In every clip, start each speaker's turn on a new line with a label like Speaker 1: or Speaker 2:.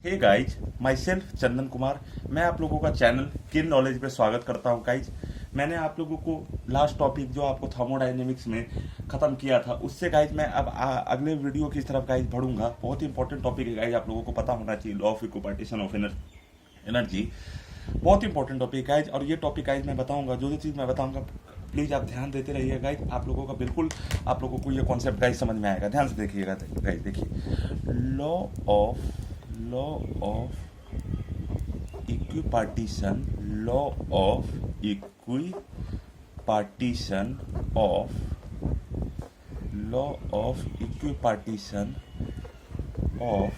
Speaker 1: Hey guys, my self Chandan Kumar. मैं आप लोगों का चैनल किन नॉलेज पे स्वागत करता हूं। गाइज, मैंने आप लोगों को लास्ट टॉपिक जो आपको थर्मोडायनेमिक्स में ख़त्म किया था, उससे गाइज मैं अब अगले वीडियो की तरफ गाइज बढ़ूंगा। बहुत ही इंपॉर्टेंट टॉपिक है गाइज, आप लोगों को पता होना चाहिए। Law of equipartition of energy बहुत इंपॉर्टेंट टॉपिक है गाइज। और ये टॉपिक गाइज मैं बताऊंगा, जो चीज़ मैं बताऊंगा प्लीज़ आप ध्यान देते रहिए गाइज। आप लोगों का बिल्कुल आप लोगों को ये कॉन्सेप्ट गाइज समझ में आएगा। ध्यान से देखिएगा गाइज। देखिए, law of equipartition equipartition of law of equipartition of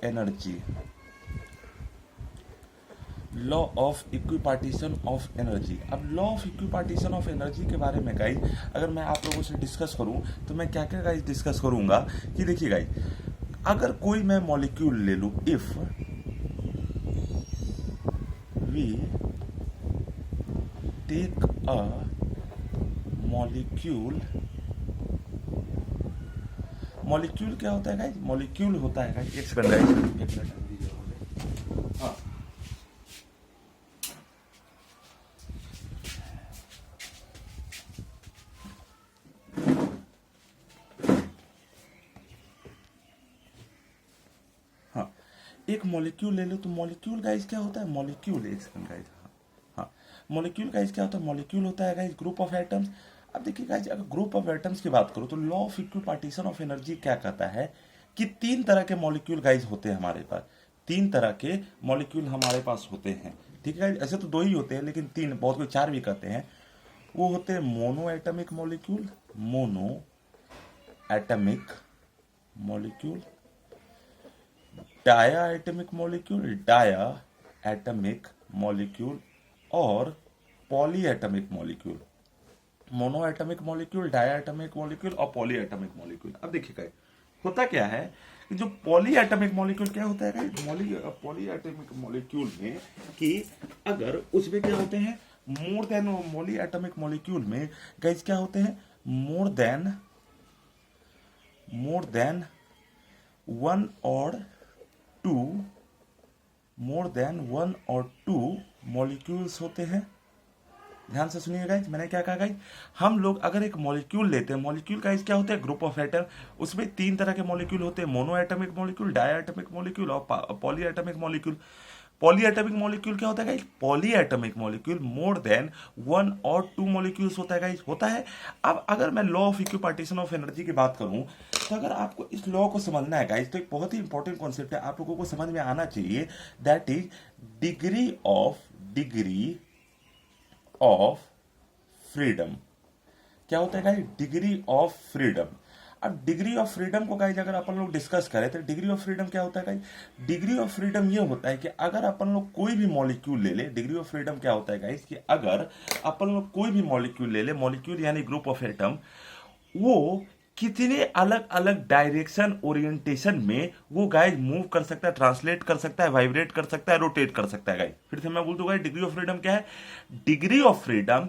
Speaker 1: energy law of equipartition of energy. अब law of equipartition of energy के बारे में गाइज अगर मैं आप लोगों से डिस्कस करूं तो मैं क्या क्या गाइज डिस्कस करूंगा कि देखिए गाइज, अगर कोई मैं मॉलिक्यूल ले लूं, if we take a molecule क्या होता है गाइज? मॉलिक्यूल होता है गाइज, एक सेकंड गाइज, एक सेकंड। हाँ, हाँ, एक मॉलिक्यूल ले लो तो मॉलिक्यूल गाइज क्या होता है? मॉलिक्यूल, एक सेकंड गाइज, हाँ, मॉलिक्यूल गाइज क्या होता है? मॉलिक्यूल होता है गाइज ग्रुप ऑफ एटम्स। अब देखिए गाइज, अगर ग्रुप ऑफ एटम्स की बात करो तो law of equipartition of energy क्या कहता है कि तीन तरह के मॉलिक्यूल गाइज होते हैं हमारे पास। तीन तरह के मॉलिक्यूल हमारे पास होते हैं, ठीक है गाइज। ऐसे तो दो ही होते हैं, लेकिन तीन, बहुत कोई चार भी कहते हैं। वो होते हैं monoatomic molecule, diatomic molecule और polyatomic molecule. Monoatomic molecule, diatomic molecule और पॉली एटमिक मॉलिक्यूल। अब देखिए होता क्या है कि जो पॉली एटमिक मॉलिक्यूल क्या होता है, पॉली एटमिक मॉलिक्यूल में कि अगर उसमें क्या होते हैं, more than, poly atomic molecule में गाइस क्या होते हैं, मोर देन वन और टू मॉलिक्यूल्स होते हैं। ध्यान से सुनिए गाइज, मैंने क्या कहा गाइज, हम लोग अगर एक मॉलिक्यूल लेते हैं, मॉलिक्यूल गाइज क्या होता है? Group of atom. उसमें तीन तरह के मॉलिक्यूल होते हैं, monoatomic molecule, diatomic molecule और polyatomic molecule. Polyatomic molecule क्या होता है guys? Polyatomic molecule more than one और टू मॉलिक्यूल्स होता है गाइज, होता है। अब अगर मैं law of equipartition of energy की बात करूं तो अगर आपको इस लॉ को समझना है गाइज, तो एक बहुत ही इंपॉर्टेंट कॉन्सेप्ट है, आप लोगों को समझ में आना चाहिए। That is degree of freedom. क्या होता है गाइस? Degree of freedom. अब डिग्री ऑफ फ्रीडम को गाइस अगर अपन लोग डिस्कस करें तो डिग्री ऑफ फ्रीडम क्या होता है गाइस? डिग्री ऑफ फ्रीडम ये होता है कि अगर अपन लोग कोई भी मॉलिक्यूल ले ले, डिग्री ऑफ फ्रीडम क्या होता है गाइस कि अगर अपन लोग कोई भी मॉलिक्यूल ले ले, मॉलिक्यूल यानी ग्रुप ऑफ एटम, वो कितने अलग अलग डायरेक्शन ओरिएंटेशन में वो गाइस मूव कर सकता है, ट्रांसलेट कर सकता है, वाइब्रेट कर सकता है, रोटेट कर सकता है गाइस। फिर से मैं बोल दूंगा, डिग्री ऑफ फ्रीडम क्या है? डिग्री ऑफ फ्रीडम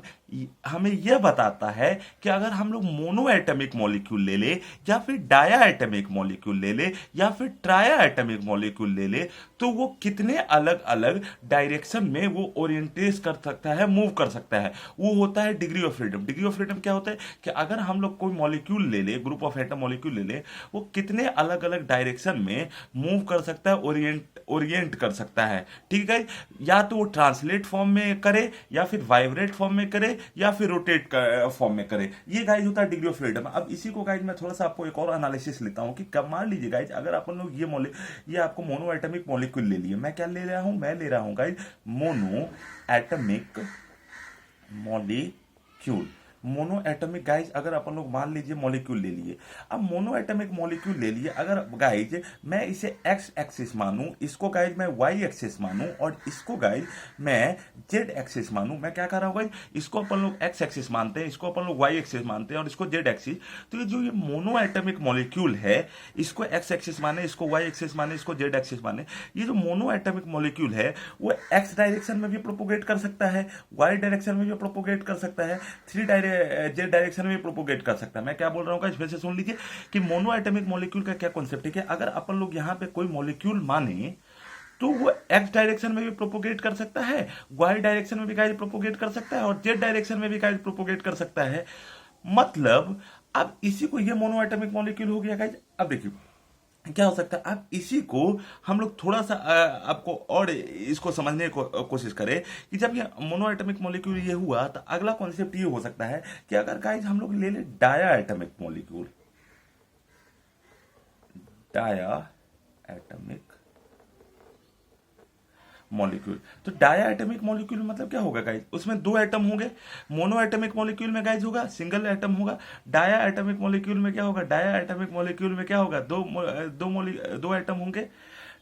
Speaker 1: हमें यह बताता है कि अगर हम लोग मोनो एटमिक मॉलिक्यूल ले ले या फिर डाया एटमिक मॉलिक्यूल ले ले या फिर ट्राया एटमिक मॉलिक्यूल ले ले, तो वो कितने अलग अलग डायरेक्शन में वो ओरिएंटेट कर सकता है, मूव कर सकता है। वो होता है degree of freedom. Degree of freedom क्या होता है कि अगर हम लोग कोई मॉलिक्यूल ले ले, ग्रुप ऑफ एटम मॉलिक्यूल ले ले, वो कितने अलग अलग डायरेक्शन में मूव कर सकता है, ओरिएंट कर सकता है, ठीक है। या तो वो ट्रांसलेट फॉर्म में करे या फिर वाइब्रेट फॉर्म में करे या फिर रोटेट फॉर्म में करे। ये गाइज होता है डिग्री ऑफ फ्रीडम। अब इसी को गाइज मैं थोड़ा सा आपको एक और एनालिसिस लेता हूं कि कब, मान लीजिए गाइज, अगर अपन लोग ये आपको मोनो एटमिक मॉलिक्यूल ले लिए, मैं क्या ले रहा हूं? मैं ले रहा हूं guys mono atomic mono atomic guys, अगर अपन लोग मान लीजिए मॉलिक्यूल ले लिए। अब मोनो एटमिक मॉलिक्यूल ले लिए, अगर गाइज मैं इसे एक्स एक्सिस मानूं, इसको गाइज मैं वाई एक्सिस मानूं और इसको गाइज मैं जेड एक्सिस मानूं, मैं क्या कर रहा हूं गाइज, इसको अपन लोग एक्स एक्सिस मानते हैं, इसको अपन लोग वाई एक्सिस मानते हैं और इसको जेड एक्सिस। तो ये जो ये मोनो एटमिक मॉलिक्यूल है, इसको एक्स एक्सिस माने, इसको वाई एक्सिस माने, इसको जेड एक्सिस माने, ये जो मोनो एटमिक मॉलिक्यूल है वो एक्स डायरेक्शन में भी प्रोपोगेट कर सकता है, वाई डायरेक्शन में भी प्रोपोगेट कर सकता है, थ्री डायरेक्शन जेड डायरेक्शन में प्रोपोगेट कर सकता है। मैं क्या बोल रहा हूँ गाइस, फिर से सुन लीजिए कि मोनो एटॉमिक मॉलिक्यूल का क्या कॉन्सेप्ट है कि अगर अपन लोग यहाँ पे कोई मॉलिक्यूल माने तो वो एक्स डायरेक्शन में भी प्रोपोगेट कर सकता है, वाई डायरेक्शन में भी गाइस प्रोपोगेट कर सकता है और जेड डायरेक्शन में भी गाइस प्रोपोगेट कर सकता है। मतलब अब इसी को ये मोनो एटॉमिक मॉलिक्यूल हो गया गाइस। अब देखिए क्या हो सकता है, अब इसी को हम लोग थोड़ा सा आपको और इसको समझने की कोशिश करें कि जब ये मोनो एटॉमिक मॉलिक्यूल ये हुआ तो अगला कॉन्सेप्ट ये हो सकता है कि अगर गाइस हम लोग ले लें diatomic molecule, diatomic molecule, तो डाया एटॉमिक मॉलिक्यूल मतलब क्या होगा गाइस, उसमें दो एटम होंगे। मोनो एटॉमिक मॉलिक्यूल में गाइस होगा सिंगल एटम होगा, डाया एटॉमिक मॉलिक्यूल में क्या होगा, डाया एटॉमिक मॉलिक्यूल में क्या होगा, दो एटम होंगे।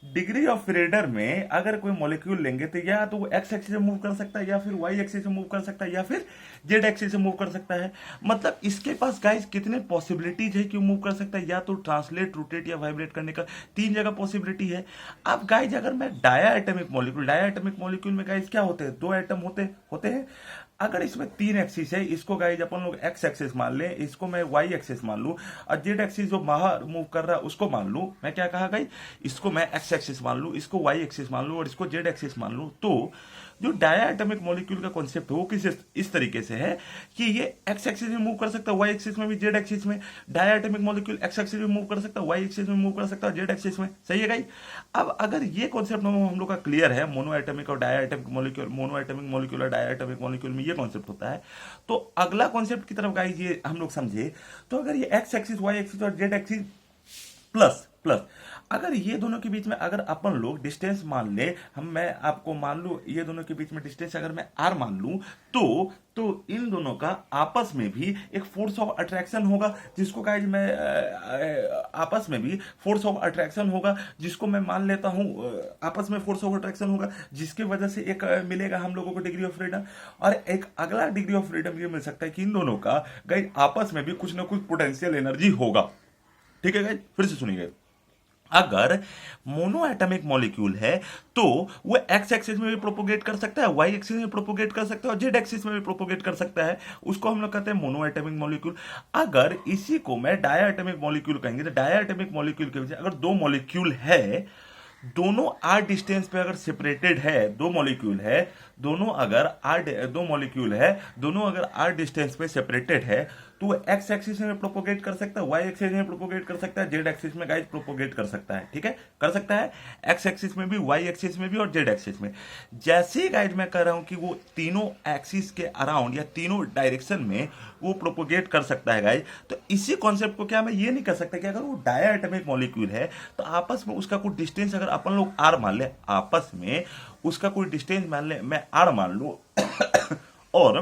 Speaker 1: डिग्री ऑफ फ्रीडम में अगर कोई मॉलिक्यूल लेंगे तो या तो वो एक्स एक्सिस से मूव कर सकता है या फिर वाई एक्सिस से मूव कर सकता है या फिर जेड एक्सिस से मूव कर सकता है। मतलब इसके पास गाइस कितने पॉसिबिलिटीज है कि मूव कर सकता है, या तो ट्रांसलेट, रोटेट या वाइब्रेट करने का 3 जगह पॉसिबिलिटी है। अब गाइस अगर मैं डाया एटॉमिक मॉलिक्यूल में गाइस क्या होते हैं, दो एटम होते हैं। अगर इसमें 3 एक्सिस है, इसको गाइज अपन लोग एक्स एक्सिस मान लें, इसको मैं वाई एक्सिस मान लूं और जेड एक्सिस जो बाहर मूव कर रहा है उसको मान लूं। मैं क्या कहा गाइज, इसको मैं एक्स एक्सिस मान लूं, इसको वाई एक्सिस मान लूं और इसको जेड एक्सिस मान लूं। तो जो डाया एटॉमिक मॉलिक्यूल का कॉन्सेप्ट है वो इस तरीके से है कि ये एक्स एक्सिस में मूव कर सकता है, वाई एक्सिस में भी, जेड एक्सिस में। Diatomic molecule X axis में मूव कर सकता है, वाई एक्सिस में मूव कर सकता है, जेड एक्सिस में। सही है गाइज। अब अगर ये कॉन्सेप्ट हम लोग का क्लियर है, मोनो एटॉमिक और diatomic molecule, monoatomic molecule और डाया एटॉमिक मॉलिक्यूल में ये कॉन्सेप्ट होता है, तो अगला कॉन्सेप्ट की तरफ गाइज ये हम लोग समझे तो अगर ये एक्स एक्सिस, वाई एक्सिस और जेड एक्सिस प्लस प्लस अगर ये दोनों के बीच में अगर अपन लोग डिस्टेंस मान ले, मैं आपको मान लू ये दोनों के बीच में डिस्टेंस अगर मैं आर मान लू तो इन दोनों का आपस में भी एक फोर्स ऑफ अट्रैक्शन होगा, जिसको गाइज मैं आपस में भी फोर्स ऑफ अट्रैक्शन होगा, जिसको मैं मान लेता हूं आपस में फोर्स ऑफ अट्रैक्शन होगा, जिसकी वजह से एक मिलेगा हम लोगों को डिग्री ऑफ फ्रीडम। और एक अगला डिग्री ऑफ फ्रीडम ये मिल सकता है कि इन दोनों का गाइज आपस में भी कुछ ना कुछ पोटेंशियल एनर्जी होगा। ठीक है गाइज, फिर से सुनिए, अगर मोनो एटॉमिक मॉलिक्यूल है तो वो एक्स एक्सिस में भी प्रोपोगेट कर सकता है, वाई एक्सिस में प्रोपोगेट कर सकता है और जेड एक्सिस में भी प्रोपोगेट कर सकता है, उसको हम लोग कहते हैं मोनो एटॉमिक मॉलिक्यूल। अगर इसी को मैं डाया एटॉमिक मॉलिक्यूल कहेंगे तो डाया एटॉमिक मॉलिक्यूल के वजह अगर दो मॉलिक्यूल है, दोनों आर डिस्टेंस पे अगर सेपरेटेड है, दो मॉलिक्यूल है, दोनों अगर आर डिस्टेंस पे सेपरेटेड है तो एक्स एक्सिस में प्रोपोगेट कर सकता है, वाई एक्सिस में प्रोपोगेट कर सकता है, जेड एक्सिस में गाइस प्रोपोगेट कर सकता है। ठीक है, कर सकता है एक्स एक्सिस में भी, वाई एक्सिस में भी और जेड एक्सिस में। जैसे ही गाइस मैं कह रहा हूं कि वो तीनों एक्सिस के अराउंड या तीनों डायरेक्शन में वो प्रोपोगेट कर सकता है गाइस, तो इसी कॉन्सेप्ट को क्या मैं ये नहीं कर सकता कि अगर वो डाया एटॉमिक मॉलिक्यूल है तो आपस में उसका कोई डिस्टेंस अगर अपन लोग आर मान ले, आपस में उसका कोई डिस्टेंस मान ले, मैं आर मान लू और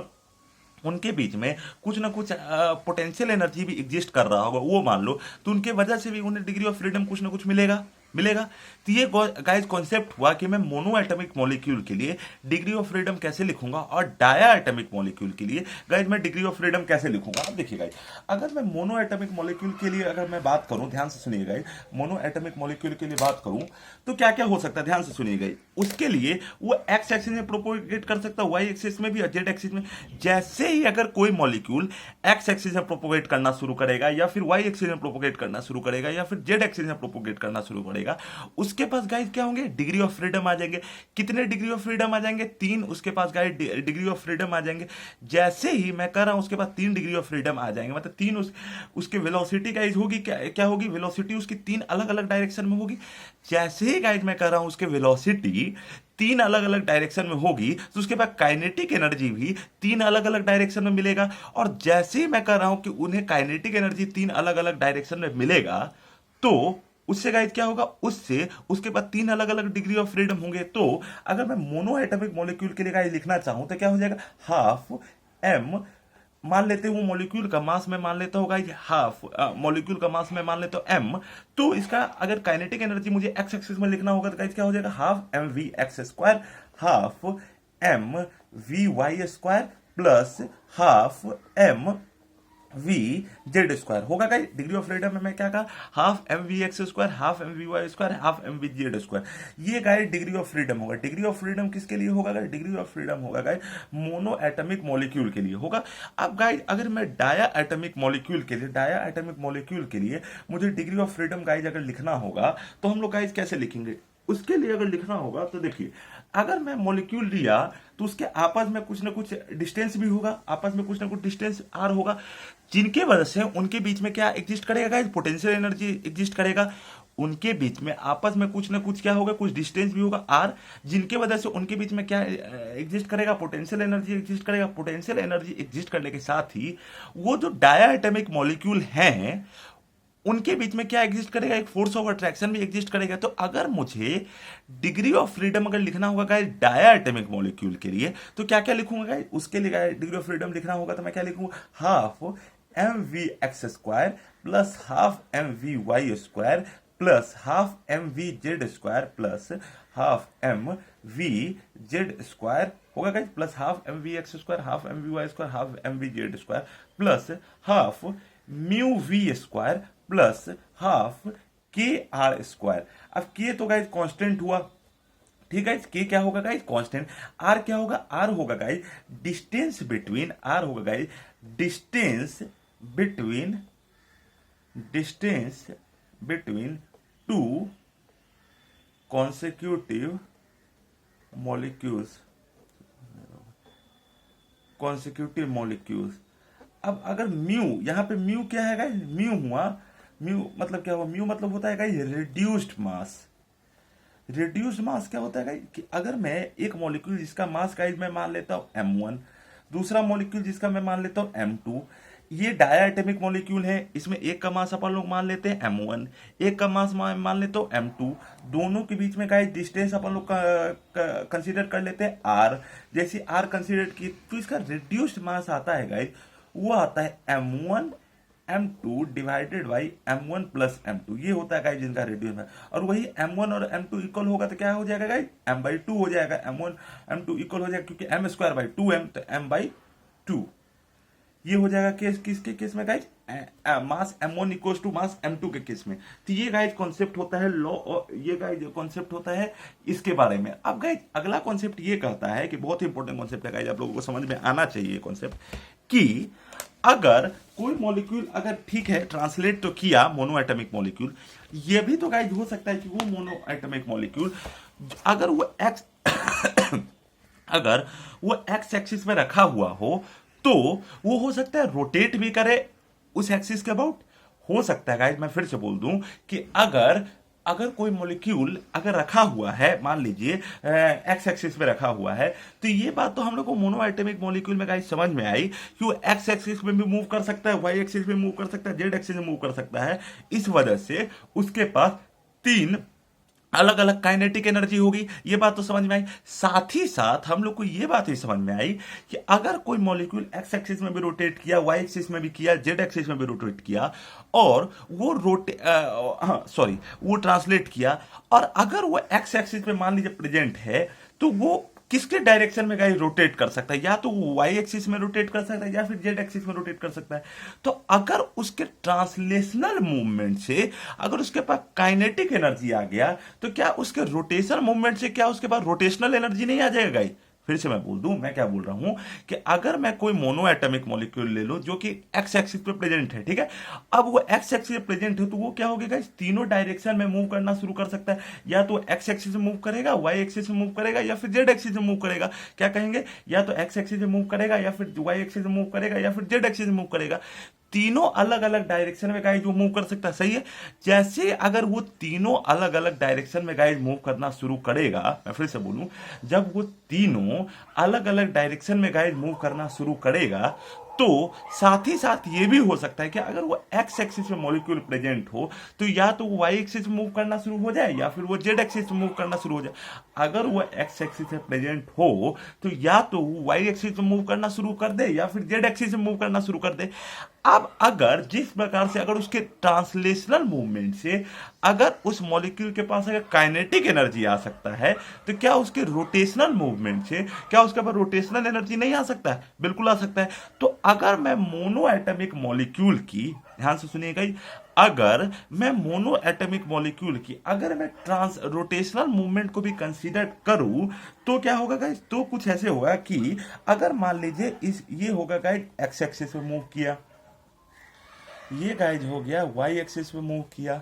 Speaker 1: उनके बीच में कुछ ना कुछ पोटेंशियल एनर्जी भी एग्जिस्ट कर रहा होगा, वो मान लो, तो उनके वजह से भी उन्हें डिग्री ऑफ फ्रीडम कुछ ना कुछ मिलेगा। तो ये गाइस कॉन्सेप्ट हुआ कि मैं मोनो एटॉमिक मॉलिक्यूल के लिए डिग्री ऑफ फ्रीडम कैसे लिखूंगा और डाया एटॉमिक मॉलिक्यूल के लिए गाइस मैं डिग्री ऑफ फ्रीडम कैसे लिखूंगा। अब देखिए गाइस, अगर मैं मोनो एटॉमिक मॉलिक्यूल के लिए अगर मैं बात करूं, ध्यान से सुनिए गाइस, मोनो एटॉमिक मॉलिक्यूल के लिए बात करूं तो क्या क्या हो सकता है, ध्यान से सुनिए गाइस। उसके लिए वो एक्स एक्सिस में प्रोपोगेट कर सकता है, वाई एक्सिस में भी और जेड एक्सिस में। जैसे ही अगर कोई मॉलिक्यूल एक्स एक्सिस में प्रोपोगेट करना शुरू करेगा या फिर वाई एक्सिस में प्रोपोगेट करना शुरू करेगा या फिर जेड एक्सिस में प्रोपोगेट करना शुरू करेगा, उसके पास गाइस क्या होंगे, डिग्री ऑफ फ्रीडम आ जाएंगे। कितने डिग्री ऑफ फ्रीडम आ जाएंगे, 3 उसके पास गाइस डिग्री ऑफ फ्रीडम आ जाएंगे। जैसे ही मैं कह रहा हूं उसके पास 3 डिग्री ऑफ फ्रीडम आ जाएंगे, मतलब 3 उसके वेलोसिटी गाइस होगी, क्या होगी, वेलोसिटी उसकी 3 अलग अलग डायरेक्शन में होगी। जैसे ही गाइस मैं कह रहा हूं उसके वेलोसिटी 3 अलग अलग डायरेक्शन में होगी तो उसके बाद काइनेटिक एनर्जी भी 3 अलग अलग डायरेक्शन में मिलेगा। और जैसे ही मैं कह रहा हूं कि उन्हें काइनेटिक एनर्जी 3 अलग अलग डायरेक्शन में मिलेगा तो उससे गाइस क्या होगा, उससे उसके बाद 3 अलग अलग डिग्री ऑफ फ्रीडम होंगे। तो अगर मैं मोनो एटॉमिक मॉलिक्यूल के लिए गाइस लिखना चाहूं तो क्या हो जाएगा, हाफ एम मान लेते हैं, वो मॉलिक्यूल का मास में मान लेता होगा हाफ, मॉलिक्यूल का मास में मान लेता हूं एम, तो इसका अगर काइनेटिक एनर्जी मुझे एक्स एक्सिस में लिखना होगा तो गाइस क्या हो जाएगा, half m v x square, half m v y square plus half m v z square होगा गाइस। डिग्री ऑफ फ्रीडम में मैं क्या कहा, half m v x square, half m v y square, half m v z square. ये guys degree of freedom होगा। Degree of freedom किसके लिए होगा गाइस, डिग्री ऑफ फ्रीडम होगा गाइस मोनो एटॉमिक मॉलिक्यूल के लिए होगा। अब गाइस अगर मैं डाया एटॉमिक मॉलिक्यूल के लिए, डाया एटॉमिक मॉलिक्यूल के लिए मुझे डिग्री ऑफ फ्रीडम गाइस अगर लिखना होगा तो हम लोग गाइस कैसे लिखेंगे, उसके लिए अगर लिखना होगा तो देखिए, अगर मैं मॉलिक्यूल लिया तो उसके आपस में कुछ ना कुछ डिस्टेंस भी होगा, आपस में कुछ ना कुछ डिस्टेंस आर होगा, जिनके वजह से उनके बीच में क्या एग्जिस्ट करेगा गाइस, पोटेंशियल एनर्जी एग्जिस्ट करेगा। उनके बीच में आपस में कुछ ना कुछ क्या होगा, कुछ डिस्टेंस भी होगा आर, जिनके वजह से उनके बीच में क्या एग्जिस्ट करेगा, पोटेंशियल एनर्जी एग्जिस्ट करेगा। पोटेंशियल एनर्जी एग्जिस्ट करने के साथ ही वो जो डाया एटॉमिक मॉलिक्यूल हैं उनके बीच में क्या एग्जिस्ट करेगा, एक फोर्स ऑफ अट्रैक्शन भी एग्जिस्ट करेगा। तो अगर मुझे डिग्री ऑफ फ्रीडम अगर लिखना होगा गाइस डाया एटॉमिक मॉलिक्यूल के लिए तो क्या क्या लिखूंगा गाइस, उसके लिए गाइस डिग्री ऑफ फ्रीडम लिखना होगा तो मैं क्या लिखूंगा, half m v x square plus half m v y square plus half m v z square plus half m v z square होगा guys, plus half m v x square, half m v y square, half m v z square plus half mu v square plus half k r square. अब के तो guys constant हुआ, ठीक है, के क्या होगा गाइस कांस्टेंट, आर क्या होगा, आर होगा गाइस डिस्टेंस बिटवीन, आर होगा guys distance between two consecutive molecules. अब अगर म्यू, यहां पे म्यू क्या है गाइस, म्यू हुआ, म्यू मतलब क्या हुआ, म्यू मतलब होता है गाइस रिड्यूस्ड मास। रिड्यूस्ड मास क्या होता है गाइस, कि अगर मैं एक मॉलिक्यूल जिसका मास गाइस मैं मान लेता हूं m1, दूसरा मॉलिक्यूल जिसका मैं मान लेता हूं m2, ये डाया एटॉमिक मॉलिक्यूल है, इसमें एक का मास अपन लोग मान लेते हैं m1, एक का मास मान लेते हो m2, दोनों के बीच में गाइस डिस्टेंस अपन लोग कंसीडर कर लेते हैं r। जैसे r कंसीडर की तो इसका रिड्यूस्ड मास आता है गाइस, वो आता है m1 m2 divided by m1 plus m2, ये होता है गाइस जिनका रिड्यूस है। और वही m1 और m2 इक्वल होगा तो क्या हो जाएगा गाइस, m/2 हो जाएगा, m1 m2 इक्वल हो जाएगा क्योंकि m स्क्वायर बाई 2m तो m/2, ये हो जाएगा केस किसके केस में guys, mass m1 equal to mass m2 के केस में। तो ये गाइस कॉन्सेप्ट होता है लॉ, और ये गाइस कॉन्सेप्ट होता है इसके बारे में। अब गाइस अगला कॉन्सेप्ट ये कहता है कि बहुत इंपॉर्टेंट कॉन्सेप्ट है गाइस, आप लोगों को समझ में आना चाहिए कॉन्सेप्ट, कि अगर कोई मॉलिक्यूल अगर ठीक है ट्रांसलेट तो किया मोनो एटॉमिक मॉलिक्यूल, ये भी तो गाइस हो सकता है कि वो मोनो एटॉमिक मॉलिक्यूल अगर वो एक्स अगर वो एक्स एक्सिस में रखा हुआ हो तो वो हो सकता है रोटेट भी करे उस एक्सिस के अबाउट। हो सकता है गाइस, मैं फिर से बोल दूं कि अगर कोई मॉलिक्यूल अगर रखा हुआ है, मान लीजिए एक्स एक्सिस पे रखा हुआ है, तो ये बात तो हम लोग को मोनो एटॉमिक मॉलिक्यूल में गाइस समझ में आई कि वो एक्स एक्सिस में भी मूव कर सकता है, वाई एक्सिस में मूव कर सकता है, जेड एक्सिस में मूव कर सकता है। इस वजह से उसके पास 3 अलग अलग काइनेटिक एनर्जी होगी, ये बात तो समझ में आई। साथ ही साथ हम लोग को ये बात भी समझ में आई कि अगर कोई मॉलिक्यूल एक्स एक्सिस में भी रोटेट किया, वाई एक्सिस में भी किया, जेड एक्सिस में भी रोटेट किया और वो वो ट्रांसलेट किया, और अगर वो एक्स एक्सिस में मान लीजिए प्रेजेंट है तो वो किसके डायरेक्शन में गाइस रोटेट कर सकता है, या तो वाई एक्सिस में रोटेट कर सकता है या फिर जेड एक्सिस में रोटेट कर सकता है। तो अगर उसके ट्रांसलेशनल मूवमेंट से अगर उसके पास काइनेटिक एनर्जी आ गया तो क्या उसके रोटेशन मूवमेंट से क्या उसके पास रोटेशनल एनर्जी नहीं आ जाएगा गाइस। फिर से मैं बोल दूं, मैं क्या बोल रहा हूं कि अगर मैं कोई मोनो एटॉमिक मॉलिक्यूल ले लो जो कि एक्स एक्सिस पे प्रेजेंट है, ठीक है, अब वो एक्स एक्सिस पे प्रेजेंट है तो वो क्या होगा गाइस, तीनों डायरेक्शन में मूव करना शुरू कर सकता है। या तो एक्स एक्सिस में मूव करेगा, वाई एक्सिस में मूव करेगा, या फिर जेड एक्सिस में मूव करेगा। क्या कहेंगे, या तो एक्स एक्सिस में मूव करेगा, या फिर वाई एक्सिस में मूव करेगा, या फिर जेड एक्सिस में मूव करेगा। तीनों अलग अलग डायरेक्शन में गाइस वो मूव कर सकता है, सही है। जैसे अगर वो तीनों अलग अलग डायरेक्शन में गाइस मूव करना शुरू करेगा, मैं फिर से बोलूं, जब वो तीनों अलग अलग डायरेक्शन में गाइस मूव करना शुरू करेगा तो साथ ही साथ ये भी हो सकता है कि अगर वो एक्स एक्सिस में मॉलिक्यूल प्रेजेंट हो तो या तो वो वाई एक्सिस में मूव करना शुरू हो जाए या फिर वो जेड एक्सिस में मूव करना शुरू हो जाए। अगर वो एक्स एक्सिस में प्रेजेंट हो तो या तो वो वाई एक्सिस में मूव करना शुरू कर दे या फिर जेड एक्सिस में मूव करना शुरू कर दे। अब अगर जिस प्रकार से अगर उसके ट्रांसलेशनल मूवमेंट से अगर उस मॉलिक्यूल के पास अगर काइनेटिक एनर्जी आ सकता है, तो क्या उसके रोटेशनल मूवमेंट से क्या उसके पास रोटेशनल एनर्जी नहीं आ सकता है? बिल्कुल आ सकता है। तो अगर मैं मोनो एटमिक मॉलिक्यूल की, ध्यान से सुनिएगा, अगर मैं मोनो एटमिक मॉलिक्यूल की अगर मैं ट्रांस रोटेशनल मूवमेंट को भी कंसीडर करूं, तो क्या होगा गाइस? तो कुछ ऐसे होगा कि अगर मान लीजिए इस ये होगा गाइस एक्स एक्सिस पे मूव किया, ये गाइज हो गया वाई एक्सिस पे मूव किया,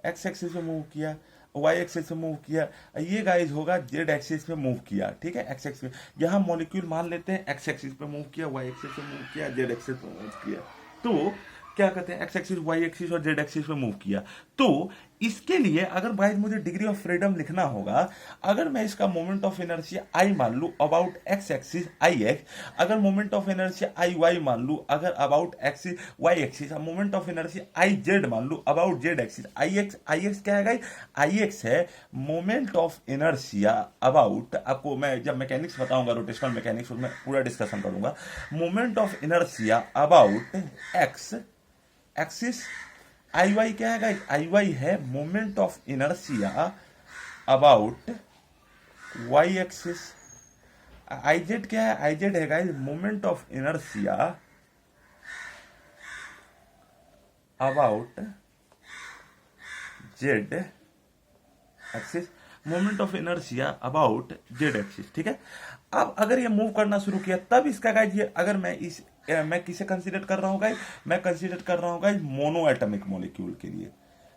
Speaker 1: एक्स एक्सिस पे मूव किया, वाई एक्सिस पे मूव किया, ये गाइज होगा जेड एक्सिस पे मूव किया। ठीक है, एक्स एक्सिस यहाँ मॉलिक्यूल मान लेते हैं एक्स एक्सिस पे मूव किया, वाई एक्सिस पे मूव किया, जेड एक्सिस पे मूव किया। तो क्या कहते हैं, एक्स एक्सिस, वाई एक्सिस और जेड एक्सिस पे मूव किया। तो इसके लिए अगर गाइज मुझे डिग्री ऑफ फ्रीडम लिखना होगा, अगर मैं इसका मोमेंट ऑफ इनर्शिया आई मान लू about x axis I x, अगर moment of inertia I y मान लू अगर about x y axis, moment of inertia I z मान लू about Z axis. I x क्या है गाइज? आई एक्स है मोमेंट ऑफ इनर्शिया अबाउट, आपको मैं जब मैकेनिक्स बताऊंगा रोटेशनल मैकेनिक्स उसमें पूरा डिस्कशन करूंगा, moment of inertia about x axis. I y क्या है गाइस? आई वाई है moment of inertia about Y axis. I z क्या है? आई जेड है guys moment of inertia about Z axis, moment of inertia about Z axis. ठीक है, अब अगर ये मूव करना शुरू किया तब इसका गाइज ये, अगर मैं किसे कंसीडर कर रहा हूं गाइज? मैं कंसीडर कर रहा हूं गाइज मोनो एटमिक मॉलिक्यूल के लिए,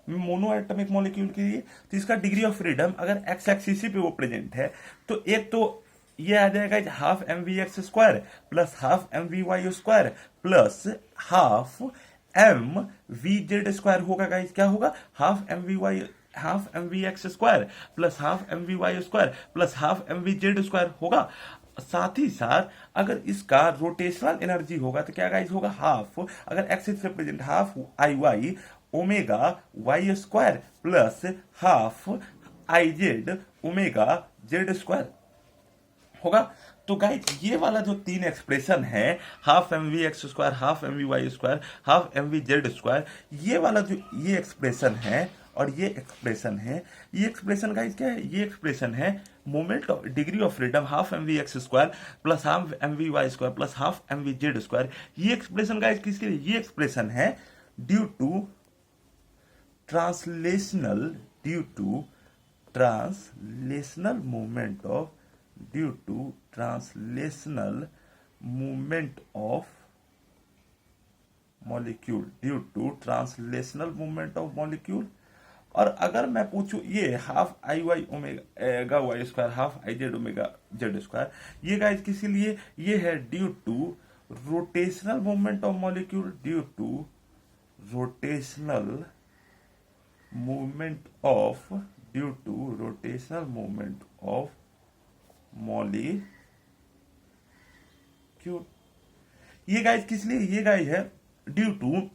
Speaker 1: मोनो एटमिक मॉलिक्यूल के लिए। तो इसका डिग्री ऑफ फ्रीडम अगर एक्स एक्सिस पे वो प्रेजेंट है, तो एक तो ये आ जाएगा half m v x square plus half m v y square plus half m v z square होगा गाइज। क्या होगा? Half m v y, half m v x square plus half m v y square plus half m v z square होगा। साथ ही साथ अगर इसका rotational energy होगा तो क्या गाइज होगा? हाफ, अगर axis represent half I y omega y square plus half I z omega z square होगा। तो गाइज ये वाला जो तीन एक्सप्रेशन है, half m v x square, half m v y square, half m v z square, ये वाला जो ये एक्सप्रेशन है और ये एक्सप्रेशन है, ये एक्सप्रेशन गाइज क्या है? ये एक्सप्रेशन है moment of degree of freedom half m v x square plus half m v y square plus half m v z square. ये एक्सप्रेशन गाइज किसके लिए? ये एक्सप्रेशन है due to translational, due to translational movement of, due to translational movement of molecule, due to translational movement of molecule. और अगर मैं पूछूं ये half I y omega y square half I z omega z square, ये guys किसी लिए? ये है due to rotational movement of molecule, due to rotational movement of, due to rotational movement of molecule. ये गाइज किस लिए? ये guys है due to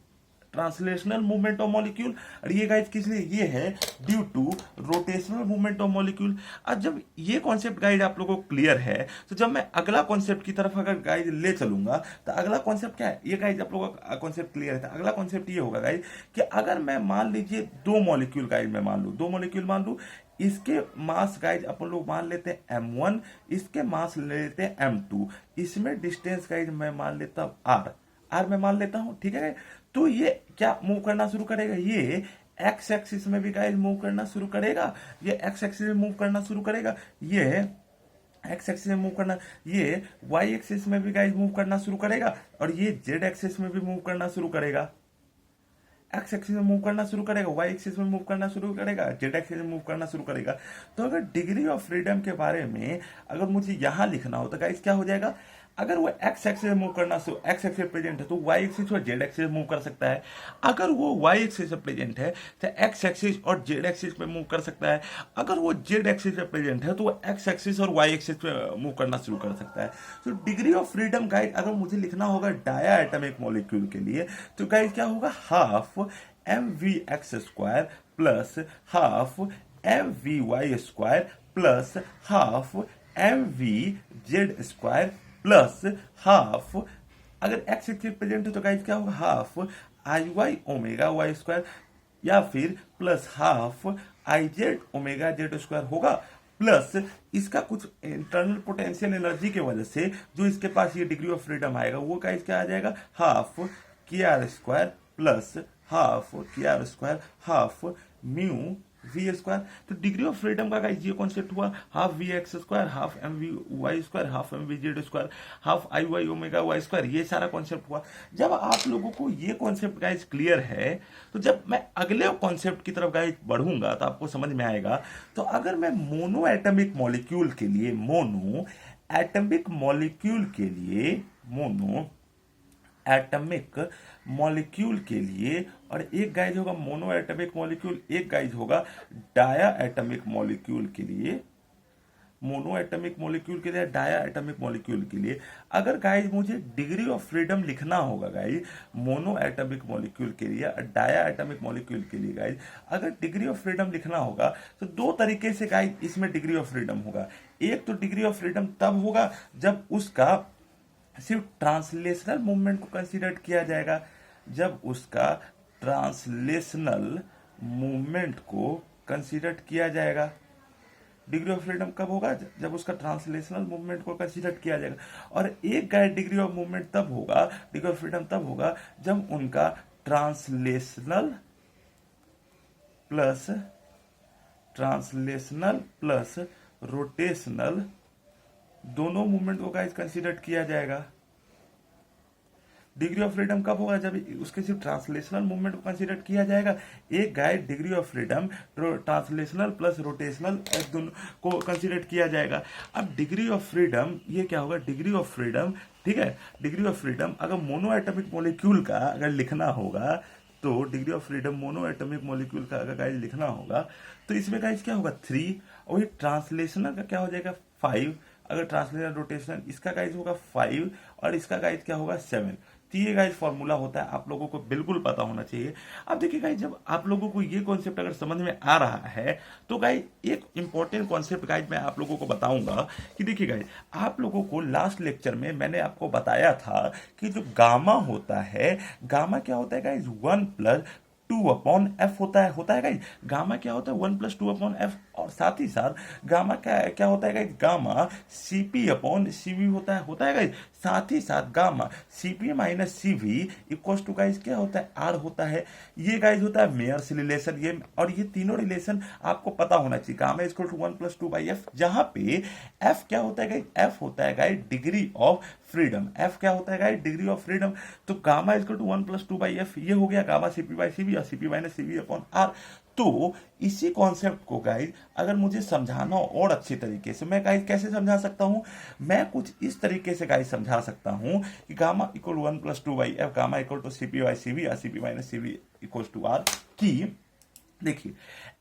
Speaker 1: translational movement of molecule, और ये गाइज किस लिए? ये है due to rotational movement of molecule. अब जब ये कॉन्सेप्ट गाइज आप लोगों को क्लियर है, तो जब मैं अगला कॉन्सेप्ट की तरफ अगर गाइज ले चलूंगा, तो अगला कॉन्सेप्ट क्या है? ये गाइज आप लोगों का कॉन्सेप्ट क्लियर है। अगला कॉन्सेप्ट ये होगा गाइज कि अगर मैं मान लीजिए दो मॉलिक्यूल गाइज मैं मान लू, दो मॉलिक्यूल मान लू, इसके मास गाइज अपन लोग मान लेते हैं m1, इसके मास ले लेते हैं m2, इसमें डिस्टेंस गाइज मैं मान लेता हूं r मैं मान लेता हूं। ठीक है, तो ये क्या मूव करना शुरू करेगा? ये एक्स एक्सिस में भी गाइज मूव करना शुरू करेगा, ये एक्स एक्सिस में मूव करना शुरू करेगा, ये एक्स एक्सिस में मूव करना, ये वाई एक्सिस में भी गाइज मूव करना शुरू करेगा, और ये जेड एक्सिस में भी मूव करना शुरू करेगा। एक्स एक्सिस में मूव करना शुरू करेगा, वाई एक्सिस में मूव करना शुरू करेगा, जेड एक्सिस में मूव करना शुरू करेगा। तो अगर डिग्री ऑफ फ्रीडम के बारे में अगर मुझे यहां लिखना हो तो गाइस क्या हो जाएगा? अगर वो एक्स एक्सिस में मूव करना, एक्स एक्सिस प्रेजेंट है तो वाई एक्सिस और जेड एक्सिस मूव कर सकता है। अगर वो वाई एक्सिस प्रेजेंट है तो एक्स एक्सिस और जेड एक्सिस पे मूव कर सकता है। अगर वो जेड एक्सिस प्रेजेंट है तो वो एक्स एक्सिस और वाई एक्सिस पे मूव करना शुरू कर सकता है। तो डिग्री ऑफ फ्रीडम गाइस अगर मुझे लिखना होगा डाया एटमिक मॉलिक्यूल के लिए, तो गाइस क्या होगा? Half m v x square plus half m v y square plus half m v z square plus half अगर एक्स एक्सिस प्रेजेंट है तो गाइज क्या होगा, half I y omega y square, या फिर plus half I z omega z square होगा, प्लस इसका कुछ इंटरनल पोटेंशियल एनर्जी की वजह से जो इसके पास ये डिग्री ऑफ फ्रीडम आएगा वो गाइज क्या आ जाएगा, half k r square plus half k r square half mu v square. तो डिग्री ऑफ फ्रीडम का गाइस ये कॉन्सेप्ट हुआ, half v x square half m v y square half m v z square half I y omega y square, ये सारा concept हुआ। जब आप लोगों को ये कॉन्सेप्ट गाइस क्लियर है तो जब मैं अगले कॉन्सेप्ट की तरफ गाइस बढ़ूंगा तो आपको समझ में आएगा। तो अगर मैं मोनो एटमिक मॉलिक्यूल के लिए मोनो एटमिक मॉलिक्यूल के लिए और एक गाइज होगा मोनो एटमिक मॉलिक्यूल, एक गाइज होगा डाया एटमिक मॉलिक्यूल के लिए, मोनो एटमिक मॉलिक्यूल के लिए डाया एटमिक मॉलिक्यूल के लिए अगर गाइज मुझे डिग्री ऑफ फ्रीडम लिखना होगा गाइज मोनो एटमिक मॉलिक्यूल के लिए और डाया एटमिक मॉलिक्यूल के लिए गाइज अगर डिग्री ऑफ फ्रीडम लिखना होगा तो दो तरीके से गाइज इसमें डिग्री ऑफ फ्रीडम होगा। एक तो डिग्री ऑफ फ्रीडम तब होगा जब उसका सिर्फ ट्रांसलेशनल मूवमेंट को कंसीडर किया जाएगा, जब उसका ट्रांसलेशनल मूवमेंट को कंसीडर किया जाएगा। डिग्री ऑफ फ्रीडम कब होगा, जब उसका ट्रांसलेशनल मूवमेंट को कंसीडर किया जाएगा। और एक गाइड डिग्री ऑफ मूवमेंट तब होगा, डिग्री ऑफ फ्रीडम तब होगा जब उनका ट्रांसलेशनल प्लस रोटेशनल दोनों मूवमेंट को गाइस कंसीडर किया जाएगा। डिग्री ऑफ फ्रीडम कब होगा, जब उसके सिर्फ ट्रांसलेशनल मूवमेंट को कंसीडर किया जाएगा। एक guide degree of freedom translational plus rotational दोनों को कंसीडर किया जाएगा। अब डिग्री ऑफ फ्रीडम ये क्या होगा, डिग्री ऑफ फ्रीडम, ठीक है, डिग्री ऑफ फ्रीडम अगर मोनो एटमिक मॉलिक्यूल का अगर लिखना होगा तो degree of freedom mono atomic molecule का अगर गाइज लिखना होगा तो इसमें गाइज क्या होगा 3 और ये ट्रांसलेशनल का क्या हो जाएगा 5, अगर ट्रांसलेशनल रोटेशनल इसका गाइज होगा 5 और इसका गाइज क्या होगा 7। तो ये गाइज फॉर्मूला होता है, आप लोगों को बिल्कुल पता होना चाहिए। अब देखिए गाइज जब आप लोगों को ये कॉन्सेप्ट अगर समझ में आ रहा है तो गाइज एक इंपॉर्टेंट कॉन्सेप्ट गाइज मैं आप लोगों को बताऊंगा कि देखिए गाइज आप लोगों को लास्ट लेक्चर में मैंने आपको बताया था कि जो गामा होता है, गामा क्या होता है गाइज 1+2/f होता है गाइज। गामा क्या होता है 1+2/f और साथ ही साथ गामा क्या होता है गाइज, गामा CP/CV होता है गाइज। साथ ही साथ gamma CP minus CV equal to guys क्या होता है R होता है। ये गाइज होता है मेयर्स रिलेशन, ये और ये तीनों रिलेशन आपको पता होना चाहिए। गामा इक्वल टू 1+2/f, जहां पे F क्या होता है गाइज, F होता है guys degree of freedom. F क्या होता है गाइज, डिग्री ऑफ फ्रीडम। तो गामा इक्वल टू 1+2/f ये हो गया गामा CP/CV और CP माइनस CV/R। तो इसी कॉन्सेप्ट को गाइज अगर मुझे समझाना और अच्छे तरीके से मैं गाइज कैसे समझा सकता हूं, मैं कुछ इस तरीके से गाइज समझा सकता हूं कि gamma equal 1+2/f, gamma equal to CP/CV और CP minus CV equal to R की देखिए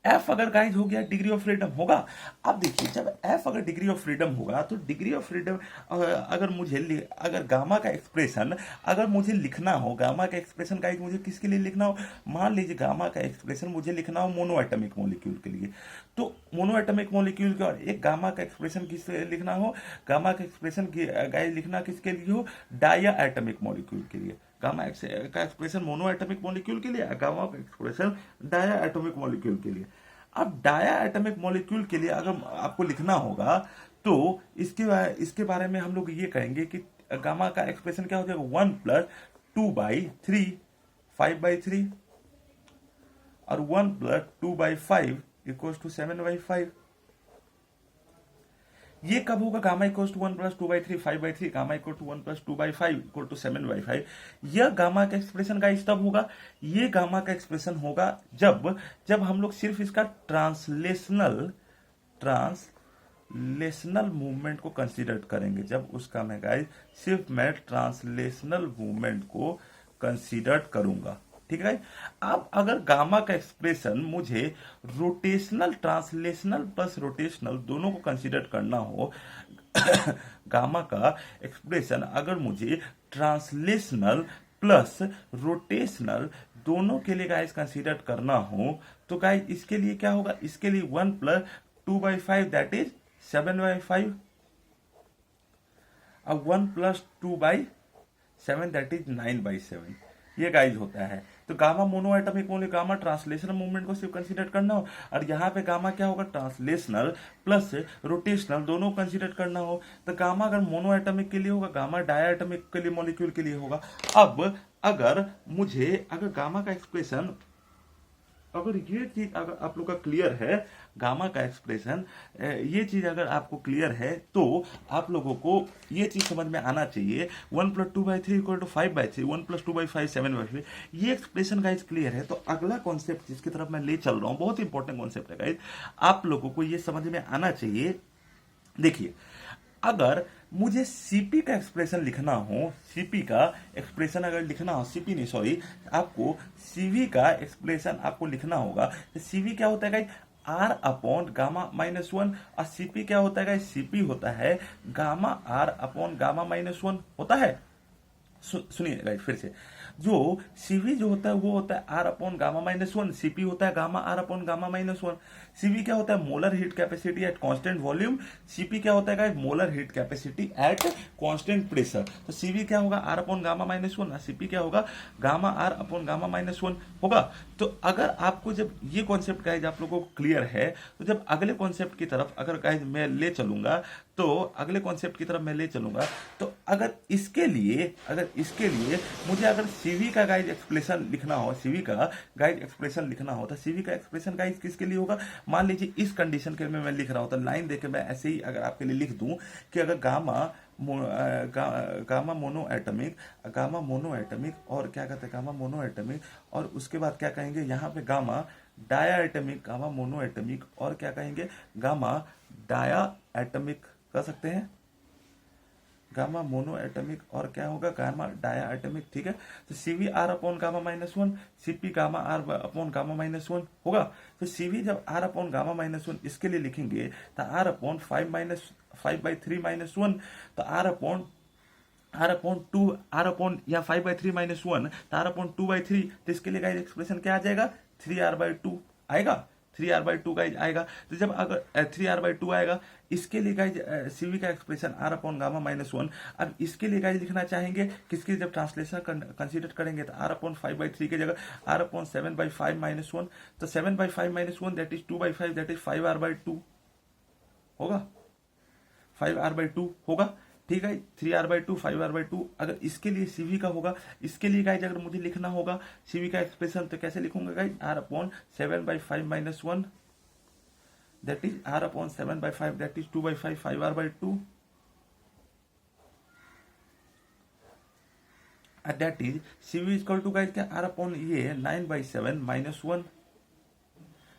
Speaker 1: F अगर गाइज हो गया डिग्री ऑफ फ्रीडम होगा। अब देखिए जब F अगर डिग्री ऑफ फ्रीडम होगा तो डिग्री ऑफ फ्रीडम अगर गामा का एक्सप्रेशन अगर मुझे लिखना हो, गामा का एक्सप्रेशन गाइज मुझे किसके लिए लिखना हो, मान लीजिए गामा का एक्सप्रेशन मुझे लिखना हो मोनो एटमिक मॉलिक्यूल के लिए, तो मोनो एटमिक मॉलिक्यूल के और एक गामा का एक्सप्रेशन किस लिखना हो, गामा का एक्सप्रेशन गाइज लिखना किसके लिए हो, डाया एटमिक मॉलिक्यूल के लिए। गामा का एक्सप्रेशन मोनो एटमिक मॉलिक्यूल के लिए, गामा का एक्सप्रेशन डाया एटमिक मॉलिक्यूल के लिए। अब डाया एटमिक मॉलिक्यूल के लिए अगर आपको लिखना होगा तो इसके बारे में हम लोग ये कहेंगे कि गामा का एक्सप्रेशन क्या हो जाएगा 1+2/3 5/3 और 1+2/5 इक्वल टू 7/5। ये कब होगा, gamma equal to 1+2/3 5/3, gamma equal to 1+2/5 equal to 7/5। यह गामा का एक्सप्रेशन का तब होगा, ये गामा का एक्सप्रेशन होगा जब हम लोग सिर्फ इसका ट्रांसलेशनल मूवमेंट को कंसीडर करेंगे, जब उसका मैं गाइस सिर्फ मैं ट्रांसलेशनल मूवमेंट को कंसीडर करूंगा, ठीक है। अब अगर गामा का एक्सप्रेशन मुझे रोटेशनल ट्रांसलेशनल प्लस रोटेशनल दोनों को कंसीडर करना हो गामा का एक्सप्रेशन अगर मुझे ट्रांसलेशनल प्लस रोटेशनल दोनों के लिए गाइस कंसीडर करना हो तो गाइस इसके लिए क्या होगा, इसके लिए 1+2/5 दैट इज 7/5। अब 1+2/7 7 दैट इज 9/7, ये गाइज होता है। तो gamma mono atomic only gamma translational movement को सिर्फ कंसीडर करना हो, और यहाँ पे गामा क्या होगा, ट्रांसलेशनल प्लस रोटेशनल दोनों कंसीडर करना हो। तो गामा अगर मोनो एटमिक के लिए होगा, गामा डायटमिक के लिए मॉलिक्यूल के लिए होगा। अब अगर गामा का एक्सप्रेशन, अगर ये चीज अगर आप लोग का क्लियर है, गामा का एक्सप्रेशन, ये चीज अगर आपको क्लियर है, तो आप लोगों को ये चीज समझ में आना चाहिए 1+2/3 = 5/3, 1+2/5 7/5, ये एक्सप्रेशन गाइज क्लियर है। तो अगला कॉन्सेप्ट जिसकी तरफ मैं ले चल रहा हूं, बहुत इंपॉर्टेंट कॉन्सेप्ट है गाइज, आप लोगों को ये समझ में आना चाहिए। देखिए, अगर मुझे सीपी का एक्सप्रेशन लिखना हो, सीपी का एक्सप्रेशन अगर लिखना हो, सीपी नहीं सॉरी, आपको सीवी का एक्सप्रेशन आपको लिखना होगा। तो सीवी क्या होता है गाइस, R/Γ-1, और सीपी क्या होता है गाइस, सीपी होता है गामा R/Γ-1 होता है। सुनिए गाइस फिर से, जो सीवी जो होता है वो होता है R/Γ-1, सीपी होता है गामा R/Γ-1। सीवी क्या होता है, molar heat capacity at constant volume. CP क्या होता है guys, molar heat capacity at constant pressure. तो सीवी क्या होगा, R/Γ-1, सीपी क्या होगा, गामा R/Γ-1 होगा। तो अगर आपको जब ये कॉन्सेप्ट गाइस आप लोगों को क्लियर है, तो जब अगले कॉन्सेप्ट की तरफ अगर गाइस मैं ले चलूंगा, तो अगर इसके लिए मुझे अगर सीवी का गाइज एक्सप्रेशन लिखना हो, तो सीवी का एक्सप्रेशन गाइज किसके लिए होगा, मान लीजिए इस कंडीशन के में मैं लिख रहा हूं, तो लाइन देके मैं ऐसे ही अगर आपके लिए लिख दूं कि अगर गामा मोनो एटमिक और क्या कहते हैं, गामा मोनो एटमिक, और उसके बाद क्या कहेंगे यहाँ पे gamma diatomic, gamma monoatomic, और क्या कहेंगे, गामा डाया एटमिक कर सकते हैं, गामा मोनो एटमिक, और क्या होगा, गामा डाया एटमिक। ठीक है, तो CV R/Γ-1, CP gamma R/Γ-1 होगा। तो सीवी जब R/Γ-1 इसके लिए लिखेंगे, तो R/5/3-1, तो या 5/3-1, तो R/2/3, तो इसके लिए गाइस एक्सप्रेशन क्या आ जाएगा, 3R/2 आएगा, 3R/2 गाइज आएगा। तो जब अगर 3R/2 आएगा, इसके लिए गाइज सीवी का एक्सप्रेशन R/Γ-1। अब इसके लिए गाइज लिखना चाहेंगे किसकी, जब ट्रांसलेशन कंसीडर करेंगे, तो R/5/3 की जगह R/7/5-1, तो 7/5-1 that is 2/5, that is 5R/2 होगा, 5R/2 होगा। ठीक है, 3R/2 5R/2। अगर इसके लिए सीवी का होगा, इसके लिए गाइज अगर मुझे लिखना होगा सीवी का एक्सप्रेशन, तो कैसे लिखूंगा guys, R/7/5-1, that is R/7/5, that is 2/5 5R/2, that is CV equal to guys क्या, R/ये 9/7-1,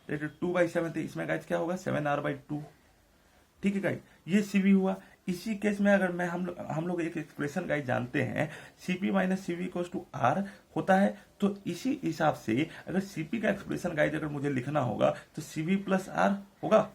Speaker 1: दैट इज 2/7, तो इसमें गाइज क्या होगा, 7R/2। ठीक है गाइज, ये सीवी हुआ। इसी केस में अगर मैं हम लोग एक एक्सप्रेशन गाइज जानते हैं, CP minus CV equals to R होता है। तो इसी हिसाब से अगर सीपी का एक्सप्रेशन गाइज अगर मुझे लिखना होगा, तो सीवी प्लस आर होगा,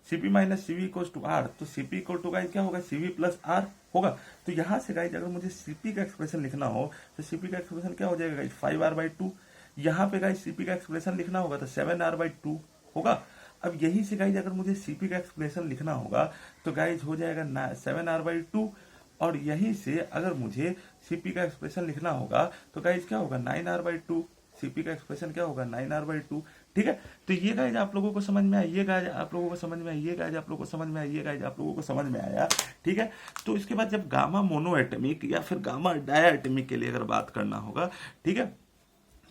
Speaker 1: CP minus CV equals to R, तो सीपी इक्वल टू गाइज क्या होगा, सीवी प्लस आर होगा। तो यहां से गाइज अगर मुझे सीपी का एक्सप्रेशन लिखना हो, तो सीपी का एक्सप्रेशन क्या हो जाएगा गाइज, 5R/2। यहाँ पे गाइज सीपी का एक्सप्रेशन लिखना होगा, तो 7R/2 होगा। अब यही से गाइज अगर मुझे सीपी का एक्सप्रेशन लिखना होगा, तो गाइज हो जाएगा 7R/2, और यहीं से अगर मुझे सीपी का एक्सप्रेशन लिखना होगा, तो गाइज क्या होगा, 9R/2। सीपी का एक्सप्रेशन क्या होगा, 9R/2। ठीक है, तो ये गाइज आप लोगों को समझ में आया, ये गाइज आप लोगों को समझ में आया, ये गाइज आप लोगों को समझ में आया, ये गाइज आप लोगों को समझ में आया। ठीक है, तो इसके बाद जब गामा मोनो एटमिक या फिर गामा डाया एटमिक के लिए अगर बात करना होगा, ठीक है,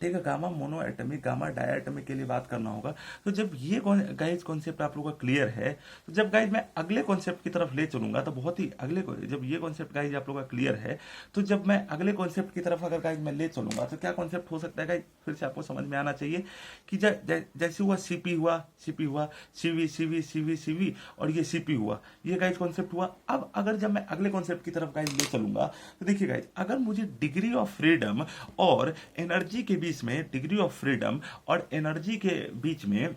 Speaker 1: gamma monoatomic, gamma diatomic के लिए बात करना होगा, तो जब ये गाइज कॉन्सेप्ट आप लोगों का क्लियर है, तो जब गाइज मैं अगले कॉन्सेप्ट की तरफ ले चलूंगा, तो बहुत ही अगले जब ये कॉन्सेप्ट गाइज आप लोगों का क्लियर है, तो जब मैं अगले कॉन्सेप्ट की तरफ अगर गाइज मैं ले चलूंगा, तो क्या कॉन्सेप्ट हो सकता है गाइज, फिर से आपको समझ में आना चाहिए कि जैसे हुआ सीपी हुआ, सीवी और ये सीपी हुआ, ये गाइज कॉन्सेप्ट हुआ। अब अगर जब मैं अगले कॉन्सेप्ट की तरफ गाइज ले चलूंगा, तो देखिए गाइज, अगर मुझे डिग्री ऑफ फ्रीडम और एनर्जी के बीच में, डिग्री ऑफ फ्रीडम और एनर्जी के बीच में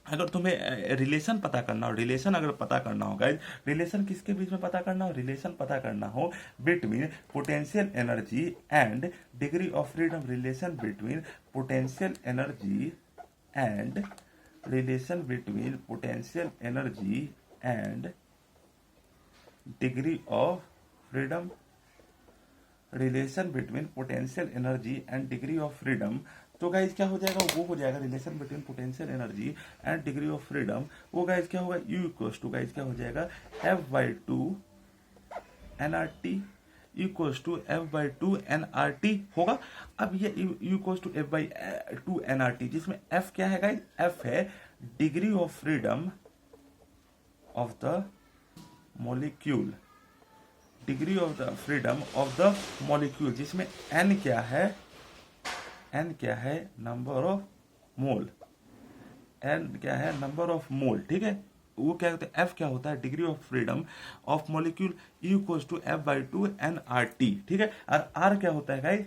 Speaker 1: अगर तुम्हें रिलेशन पता करना हो, रिलेशन अगर पता करना हो गाइज, रिलेशन किसके बीच में पता करना हो, रिलेशन पता करना हो between potential energy and degree of freedom, relation between potential energy and relation between potential energy and degree of freedom, relation between potential energy and degree of freedom, तो guys क्या हो जाएगा, वो हो जाएगा relation between potential energy and degree of freedom, वो guys क्या होगा, यू इक्वल्स टू गाइज क्या हो जाएगा, F/2 nRT equals to F/2 nRT होगा। अब ये U equals to F/2 nRT, जिसमें F क्या है गाइज, F है degree of freedom of the molecule, degree of the freedom of the molecule, जिसमें n क्या है, n क्या है, नंबर ऑफ मोल, n क्या है, नंबर ऑफ मोल, ठीक है। वो क्या होता है, f क्या होता है, degree of freedom of molecule, U equals to F/2 nRT, ठीक है। और r क्या होता है गाइस,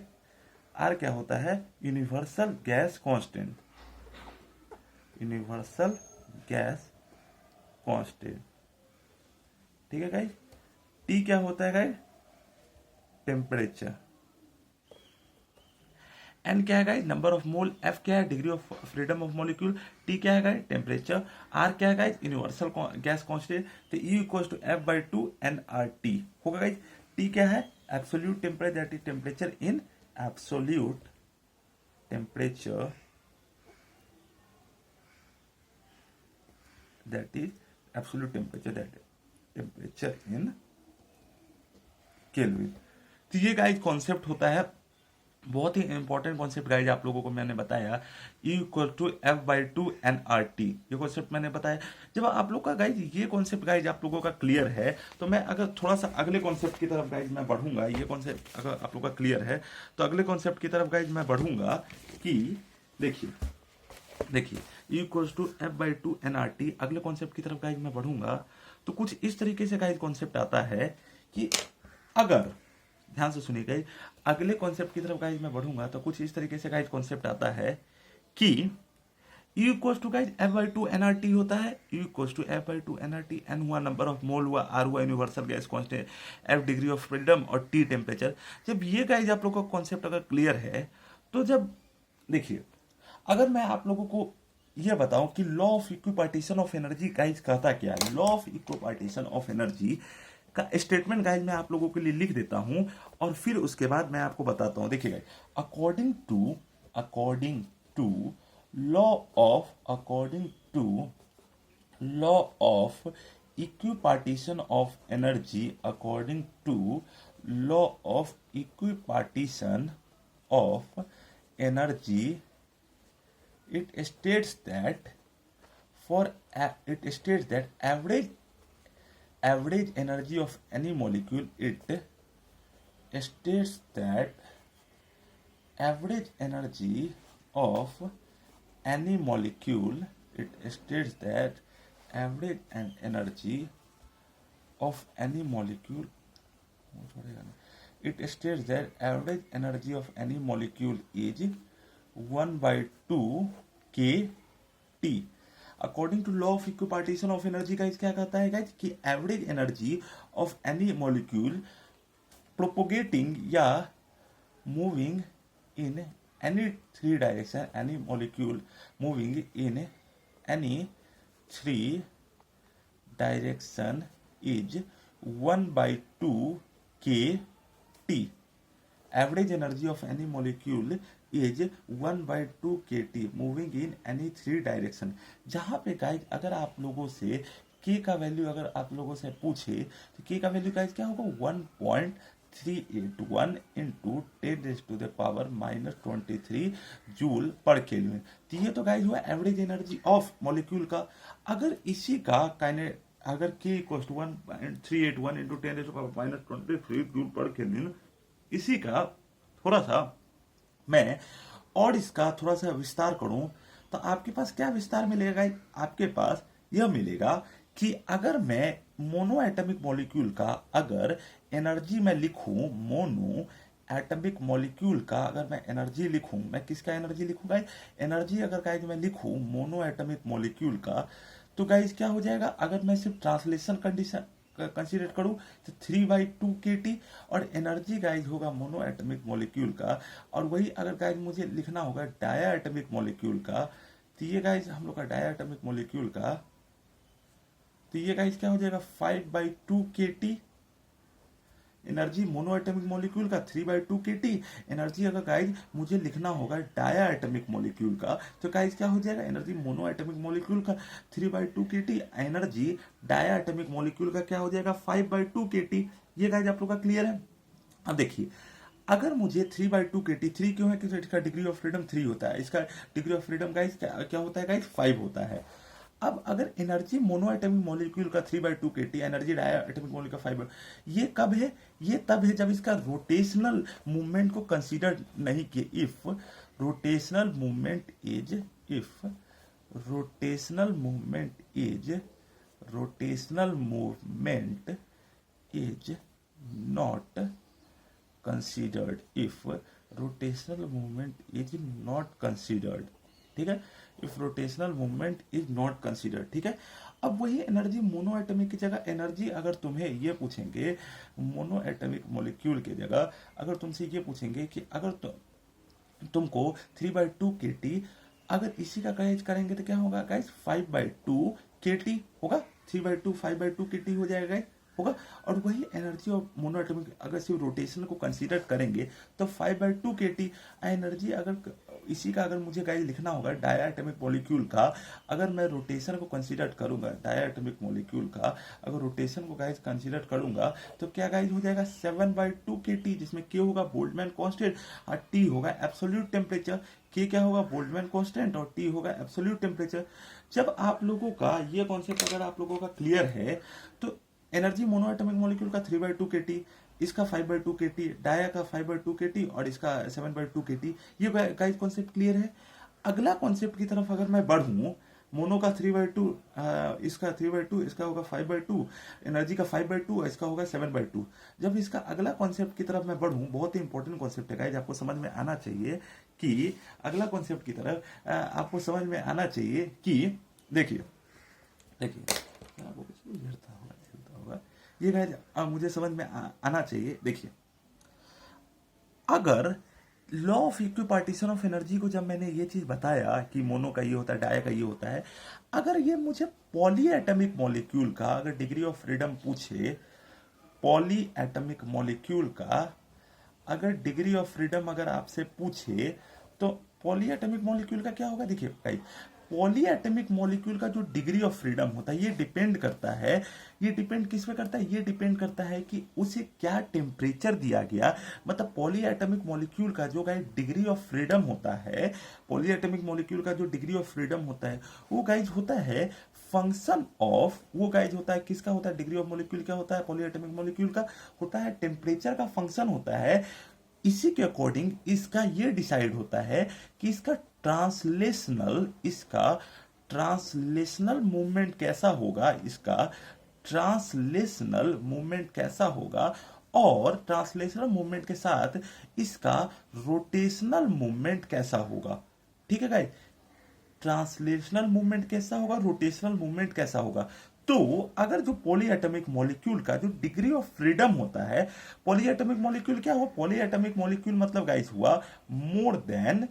Speaker 1: r क्या होता है, universal gas constant, universal gas constant, ठीक है गाइस। T क्या होता है गाइस, टेम्परेचर, n क्या है guys, number of mole, f क्या है, degree of freedom of molecule, t क्या है गाइस, टेम्परेचर, r क्या है गाइस, यूनिवर्सल गैस कांस्टेंट, तो U equals to F/2 nRT होगा गाइस। t क्या है, absolute temperature, that is temperature in absolute temperature, that is absolute temperature, that temperature in kelvin. तो ये गाइस कॉन्सेप्ट होता है, बहुत ही इंपॉर्टेंट कॉन्सेप्ट गाइज आप लोगों को मैंने बताया, E equal to F/2 nRT, ये कॉन्सेप्ट मैंने बताया। जब आप लोग का गाइज ये कॉन्सेप्ट गाइज आप लोगों का क्लियर है, तो मैं अगर थोड़ा सा अगले कॉन्सेप्ट की तरफ गाइज मैं बढ़ूंगा, ये कॉन्सेप्ट अगर आप लोग का क्लियर है तो अगले कॉन्सेप्ट की तरफ गाइज मैं बढ़ूंगा कि देखिए E equals to F/2 nRT, अगले कॉन्सेप्ट की तरफ गाइज मैं बढ़ूंगा तो कुछ इस तरीके से गाइज कॉन्सेप्ट आता है कि अगर, ध्यान से सुनिए गाइज, अगले कॉन्सेप्ट की तरफ गाइज मैं बढ़ूंगा तो कुछ इस तरीके से गाइज कॉन्सेप्ट आता है कि U equals to guys F/2 nRT होता है, U equals to F/2 nRT, n हुआ नंबर ऑफ मोल हुआ, R हुआ universal gas constant, F degree of freedom और T टेम्परेचर। जब ये गाइज आप लोगों का कॉन्सेप्ट अगर क्लियर है तो जब देखिए, अगर मैं आप लोगों को यह बताऊं कि law of equipartition of energy guys कहता क्या है, law of equipartition of energy का स्टेटमेंट गाइज मैं आप लोगों के लिए लिख देता हूं और फिर उसके बाद मैं आपको बताता हूं। देखिए guys, according to law of equipartition of energy, according to law of equipartition of energy, it states that average energy of any molecule, it states that average energy of any molecule, it states that average energy of any molecule, it states that average energy of any molecule is 1/2 kT। According to law of equipartition of energy guys क्या कहता है guys कि average energy of any molecule propagating या moving in any three direction, any molecule moving in any three direction is 1/2 kT। Average energy of any molecule is 1/2 kT moving in any three direction. जहां पे guys अगर आप लोगों से k का value अगर आप लोगों से पूछे तो k का वैल्यू गाइज क्या होगा, 1.381 इंटू 10⁻⁻23 जूल पर केल्विन। तो ये तो गाइज हुआ एवरेज एनर्जी ऑफ मॉलिक्यूल का। अगर इसी का अगर k equals to 1.381 into 10⁻⁻23 joule per kelvin, इसी का थोड़ा सा मैं और इसका थोड़ा सा विस्तार करूं तो आपके पास क्या विस्तार मिलेगा, आपके पास यह मिलेगा कि अगर मैं मोनो एटॉमिक मॉलिक्यूल का अगर एनर्जी मैं लिखूं, मोनो एटॉमिक मॉलिक्यूल का अगर मैं एनर्जी लिखूं, मैं किसका एनर्जी लिखूं गाइस, एनर्जी अगर गाइस मैं लिखूं मोनो एटॉमिक मॉलिक्यूल का, तो गाइस क्या हो जाएगा, अगर मैं सिर्फ ट्रांसलेशन कंडीशन कंसीडर करूं तो 3/2 kT और एनर्जी गाइज होगा मोनो एटॉमिक मॉलिक्यूल का। और वही अगर गाइज मुझे लिखना होगा डाया एटॉमिक मॉलिक्यूल का, तो ये गाइज हम लोग का डाया एटॉमिक मॉलिक्यूल का, तो ये गाइज क्या हो जाएगा 5/2 kT। Energy mono atomic molecule का 3/2 kT। एनर्जी अगर गाइज मुझे लिखना होगा डाया एटॉमिक मॉलिक्यूल का, तो गाइज क्या हो जाएगा, एनर्जी मोनो एटॉमिक मॉलिक्यूल का 3/2 kT, energy diatomic molecule का क्या हो जाएगा 5/2 kT। ये गाइज आप लोग का क्लियर है। अब देखिए, अगर मुझे 3/2 kT, 3 क्यों है, क्योंकि इसका डिग्री ऑफ फ्रीडम 3 होता है, इसका डिग्री ऑफ फ्रीडम गाइज क्या होता है गाइज 5 होता है। अब अगर एनर्जी मोनो एटॉमिक मॉलिक्यूल का 3/2 kT, energy diatomic molecule का 5, ये कब है, ये तब है जब इसका रोटेशनल मूवमेंट को कंसीडर नहीं किए। If rotational movement is, if rotational movement is, rotational movement is not considered, if rotational movement is not considered, ठीक है, if rotational movement is not considered, ठीक है। अब वही एनर्जी मोनो एटॉमिक की जगह, एनर्जी अगर तुम्हें ये पूछेंगे मोनो एटॉमिक मॉलिक्यूल की जगह, अगर तुमसे ये पूछेंगे कि अगर तुमको 3/2 kT, अगर इसी का गाइज करेंगे तो क्या होगा गाइज 5/2 kT होगा, 3/2 5/2 kT हो जाएगा गाइज, होगा। और वही एनर्जी ऑफ मोनो एटॉमिक अगर सिर्फ रोटेशन को कंसीडर करेंगे तो 5/2 kT एनर्जी। अगर इसी का अगर मुझे गाइज लिखना होगा डाया एटॉमिक मॉलिक्यूल का, अगर मैं रोटेशन को कंसीडर करूंगा, डाया एटॉमिक मॉलिक्यूल का अगर रोटेशन को गाइज कंसीडर करूंगा तो क्या गाइज हो जाएगा 7/2 kT, जिसमें K होगा बोल्ट्जमैन कांस्टेंट और T होगा एब्सोल्यूट टेम्परेचर। K क्या होगा बोल्ट्जमैन कांस्टेंट और T होगा एब्सोल्यूट टेम्परेचर। जब आप लोगों का ये कॉन्सेप्ट अगर आप लोगों का क्लियर है तो एनर्जी मोनो एटॉमिक मॉलिक्यूल का 3/2 kT, इसका 5/2 kT, डाया का 5/2 kT और इसका 7/2 kT, ये गाइस कॉन्सेप्ट क्लियर है। अगला कॉन्सेप्ट की तरफ अगर मैं बढ़ूं, मोनो का 3/2, इसका 3/2, इसका होगा 5/2, एनर्जी का 5/2, इसका होगा 7/2। जब इसका अगला कॉन्सेप्ट की तरफ मैं बढ़ूं, बहुत ही इंपॉर्टेंट कॉन्सेप्ट है गाइस, आपको समझ में आना चाहिए कि अगला कॉन्सेप्ट की तरफ आपको समझ में आना चाहिए कि देखिए आपको कुछ झेलता होगा ये गाइस, मुझे समझ में आना चाहिए। देखिए, अगर law of equipartition of energy को जब मैंने ये चीज बताया कि मोनो का ये होता है, डाया का ये होता है, अगर ये मुझे पॉली एटॉमिक मॉलिक्यूल का अगर डिग्री ऑफ फ्रीडम पूछे, पॉली एटॉमिक मॉलिक्यूल का अगर डिग्री ऑफ फ्रीडम अगर आपसे पूछे तो पॉली एटॉमिक मॉलिक्यूल का क्या होगा। देखिए गाइस, पॉली एटॉमिक मॉलिक्यूल का जो डिग्री ऑफ फ्रीडम होता है ये डिपेंड करता है, ये डिपेंड किस पे करता है, ये डिपेंड करता है कि उसे क्या टेम्परेचर दिया गया। मतलब पॉली एटॉमिक मॉलिक्यूल का जो गाइस डिग्री ऑफ फ्रीडम होता है, पॉली एटॉमिक मॉलिक्यूल का जो डिग्री ऑफ फ्रीडम होता है वो गाइस होता है फंक्शन ऑफ, वो गाइस होता है किसका होता है, डिग्री ऑफ मॉलिक्यूल क्या होता है, पॉली एटॉमिक मॉलिक्यूल का होता है टेम्परेचर का फंक्शन होता है। इसी के अकॉर्डिंग इसका ये डिसाइड होता है कि इसका ट्रांसलेशनल मूवमेंट कैसा होगा, इसका ट्रांसलेशनल मूवमेंट कैसा होगा, और ट्रांसलेशनल मूवमेंट के साथ इसका रोटेशनल मूवमेंट कैसा होगा। ठीक है गाइस, ट्रांसलेशनल मूवमेंट कैसा होगा, रोटेशनल मूवमेंट कैसा होगा। तो अगर जो पॉली एटॉमिक मॉलिक्यूल का जो डिग्री ऑफ फ्रीडम होता है, पॉली एटॉमिक मॉलिक्यूल क्या हुआ, पॉली एटॉमिक मॉलिक्यूल मतलब गाइस हुआ more than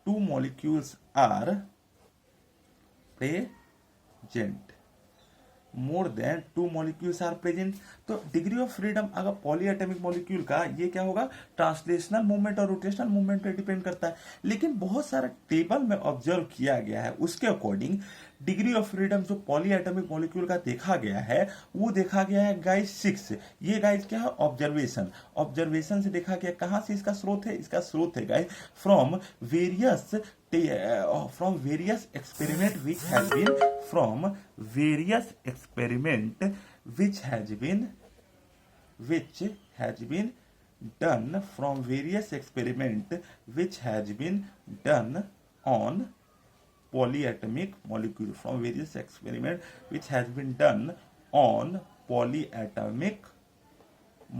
Speaker 1: two molecules are present, more than 2 molecules are present. तो डिग्री ऑफ फ्रीडम अगर पॉली एटॉमिक मॉलिक्यूल का ये क्या होगा, ट्रांसलेशनल मूवमेंट और रोटेशनल मूवमेंट पे डिपेंड करता है। लेकिन बहुत सारा टेबल में ऑब्जर्व किया गया है, उसके अकॉर्डिंग डिग्री ऑफ फ्रीडम जो पॉली एटॉमिक मॉलिक्यूल का देखा गया है वो देखा गया है गाइस 6। ये गाइस क्या है, ऑब्जर्वेशन से देखा गया। कहां से इसका स्रोत है, इसका स्रोत है guys from various experiment which has been from various experiment which has been done from various experiment which has been done on polyatomic molecule, from various experiment which has been done on polyatomic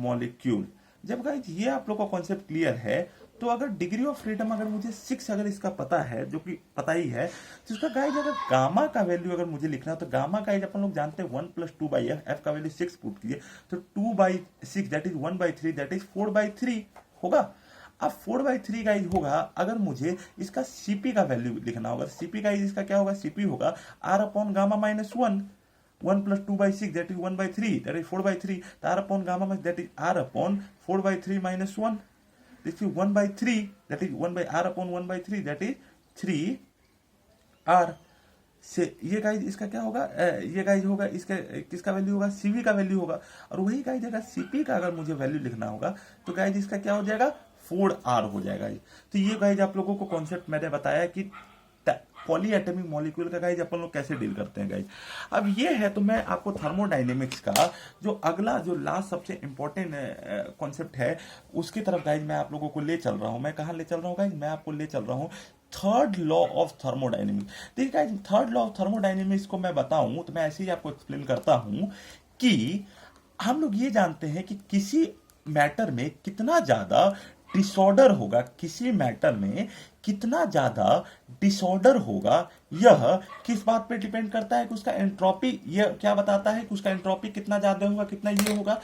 Speaker 1: molecule। जब guys ये आप लोग का concept clear है तो अगर degree of freedom अगर मुझे 6 अगर इसका पता है, जो कि पता ही है, तो इसका गाइस अगर गामा का वैल्यू अगर मुझे लिखना तो गामा गाइस अपन लोग जानते हैं 1 + 2/f, f का वैल्यू 6 पुट कीजिए तो 2/6 दैट इज 1/3 दैट इज 4/3 होगा। अब 4/3 गाइज होगा, अगर मुझे इसका सीपी का वैल्यू लिखना होगा, सीपी गाइज इसका क्या होगा, सीपी होगा R upon gamma minus 1, 1 plus 2/6 that is 1/3, that is 4/3, तो r upon gamma minus that is r upon 4/3 minus 1, this is 1/3, that is 1 by r upon 1/3, that is 3r से ये guys इसका क्या होगा, ये गाइज होगा इसका किसका वैल्यू होगा, सीवी का वैल्यू होगा। और वही गाइज अगर सीपी का अगर मुझे वैल्यू लिखना होगा तो गाइज इसका क्या हो जाएगा, 4r हो जाएगा। तो ये गाइज आप लोगों को कॉन्सेप्ट मैंने बताया कि पॉलीएटॉमिक मॉलिक्यूल का गाइज अपन लोग कैसे डील करते हैं गाइज। अब ये है, तो मैं आपको थर्मोडाइनेमिक्स का जो अगला जो लास्ट सबसे इंपॉर्टेंट कॉन्सेप्ट है उसकी तरफ गाइज मैं आप लोगों को ले चल रहा हूं। मैं कहां ले चल रहा हूं गाइज, मैं आपको ले चल रहा हूं थर्ड लॉ ऑफ थर्मोडाइनेमिक्स। देखिए guys, third law of thermodynamics को मैं बताऊं तो मैं ऐसे ही आपको एक्सप्लेन करता हूं कि हम लोग ये जानते हैं कि किसी मैटर में कितना ज्यादा डिसऑर्डर होगा, किसी मैटर में कितना ज्यादा डिसऑर्डर होगा, यह किस बात पे डिपेंड करता है कि उसका एंट्रोपी, यह क्या बताता है कि उसका एंट्रोपी कितना ज्यादा होगा, कितना ये होगा।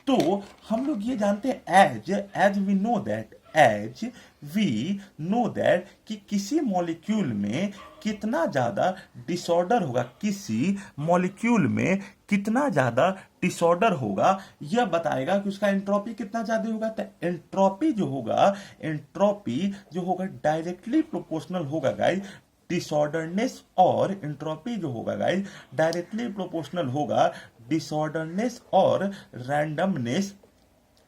Speaker 1: तो हम लोग ये जानते हैं एज वी नो दैट कि किसी मॉलिक्यूल में कितना ज्यादा डिसऑर्डर होगा, किसी मॉलिक्यूल में कितना ज्यादा डिसऑर्डर होगा, यह बताएगा कि उसका एंट्रोपी कितना ज्यादा होगा। तो एंट्रोपी जो होगा डायरेक्टली प्रोपोर्शनल होगा गाइस डिसऑर्डरनेस, और एंट्रोपी जो होगा गाइस डायरेक्टली प्रोपोर्शनल होगा डिसऑर्डरनेस और रैंडमनेस।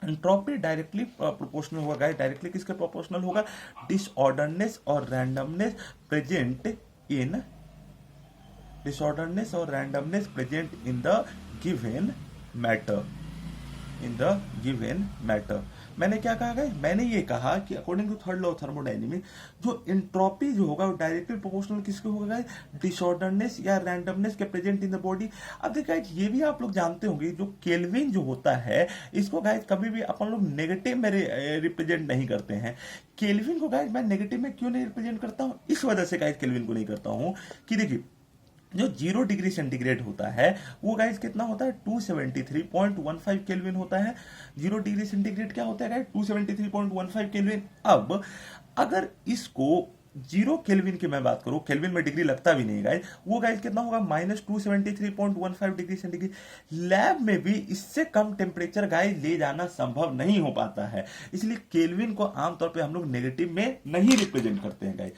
Speaker 1: एंट्रोपी डायरेक्टली प्रोपोर्शनल होगा गाइस, डायरेक्टली किसके प्रोपोर्शनल होगा, डिसऑर्डरनेस और रैंडमनेस प्रेजेंट इन डिसऑर्डरनेस और randomness present in the given matter. मैंने क्या कहा गाइस, मैंने ये कहा कि according to third law of thermodynamics जो एंट्रोपी जो होगा वो डायरेक्टली प्रोपोर्शनल किसके होगा गाइस, डिसऑर्डरनेस या रैंडमनेस के प्रेजेंट इन द बॉडी। अब देखिए गाइस, ये भी आप लोग जानते होंगे जो केल्विन जो होता है इसको गाइस कभी भी अपन लोग नेगेटिव में रिप्रेजेंट नहीं करते हैं। केल्विन को गाइस मैं नेगेटिव में क्यों नहीं रिप्रेजेंट करता हूं, इस वजह से गाइस केल्विन को नहीं करता हूं कि देखिए जो 0 डिग्री सेंटीग्रेड होता है वो गाइस कितना होता है, 273.15 केल्विन होता है। 0 डिग्री सेंटीग्रेड क्या होता है गाइस, 273.15 केल्विन। अब अगर इसको 0 केल्विन की मैं बात करूं, केल्विन में डिग्री लगता भी नहीं गाइस, वो गाइस कितना होगा, -273.15 डिग्री सेंटीग्रेड। लैब में भी इससे कम टेम्परेचर गाइस ले जाना संभव नहीं हो पाता है, इसलिए केल्विन को आमतौर पे हम लोग नेगेटिव में नहीं रिप्रेजेंट करते हैं गाइस।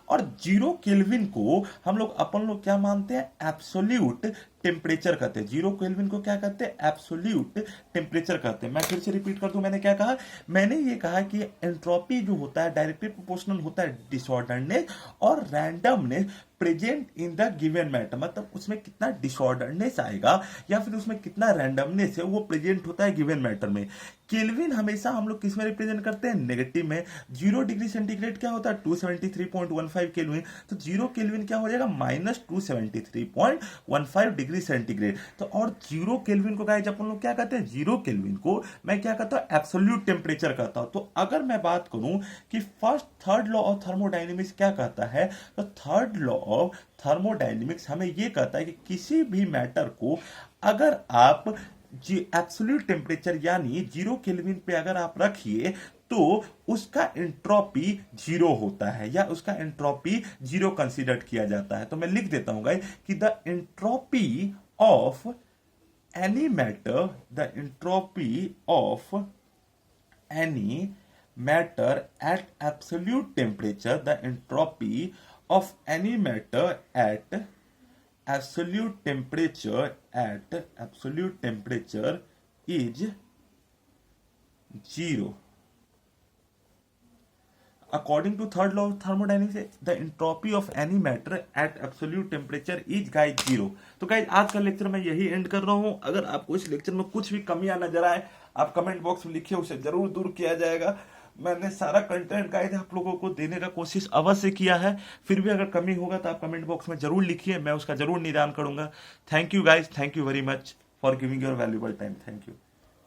Speaker 1: और 0 केल्विन को हम लोग अपन लोग क्या मानते हैं, एब्सोल्यूट टेम्परेचर कहते हैं। 0 केल्विन को क्या कहते हैं, एब्सोल्यूट टेम्परेचर कहते हैं। मैं फिर से रिपीट कर दूं, मैंने क्या कहा, मैंने ये कहा कि एंट्रोपी जो होता है डायरेक्टली प्रोपोर्शनल होता है डिसऑर्डरनेस और randomness present in the given matter, मतलब उसमें कितना डिसऑर्डरनेस आएगा या फिर उसमें कितना रैंडमनेस है वो प्रेजेंट होता है गिवन मैटर में। केल्विन हमेशा हम लोग किस में रिप्रेजेंट करते हैं, नेगेटिव में। 0 डिग्री सेंटीग्रेड क्या होता है, 273.15 केल्विन, तो 0 केल्विन क्या हो जाएगा, -273.15 डिग्री सेंटीग्रेड। तो और 0 केल्विन को गाइस अपन लोग क्या कहते हैं, 0 केल्विन को मैं क्या कहता हूं, एब्सोल्यूट टेम्परेचर कहता हूं। तो अगर मैं बात करूं कि थर्ड लॉ ऑफ थर्मोडायनेमिक्स क्या कहता है, तो थर्ड लॉ ऑफ थर्मोडायनेमिक्स हमें यह कहता है कि किसी भी मैटर को अगर आप एब्सोल्यूट टेम्परेचर यानी 0 केल्विन पे अगर आप रखिए तो उसका एंट्रोपी 0 होता है या उसका एंट्रोपी 0 कंसीडर किया जाता है। तो मैं लिख देता हूं गाइस कि the entropy of any matter, the entropy of any matter at absolute temperature, the entropy of any matter at absolute temperature is 0. According to third law of thermodynamics, the entropy of any matter at absolute temperature is guys 0. तो guys आज का lecture मैं यही and कर रहा हूं। अगर आपको इस लेक्चर में कुछ भी कमियां नजर आए आप कमेंट बॉक्स में लिखिए, उसे जरूर दूर किया जाएगा। मैंने सारा कंटेंट गाइड आप लोगों को देने का कोशिश अवश्य किया है, फिर भी अगर कमी होगा तो आप कमेंट बॉक्स में जरूर लिखिए, मैं उसका जरूर निदान करूंगा। Thank you guys, thank you very much for giving your valuable time. Thank you.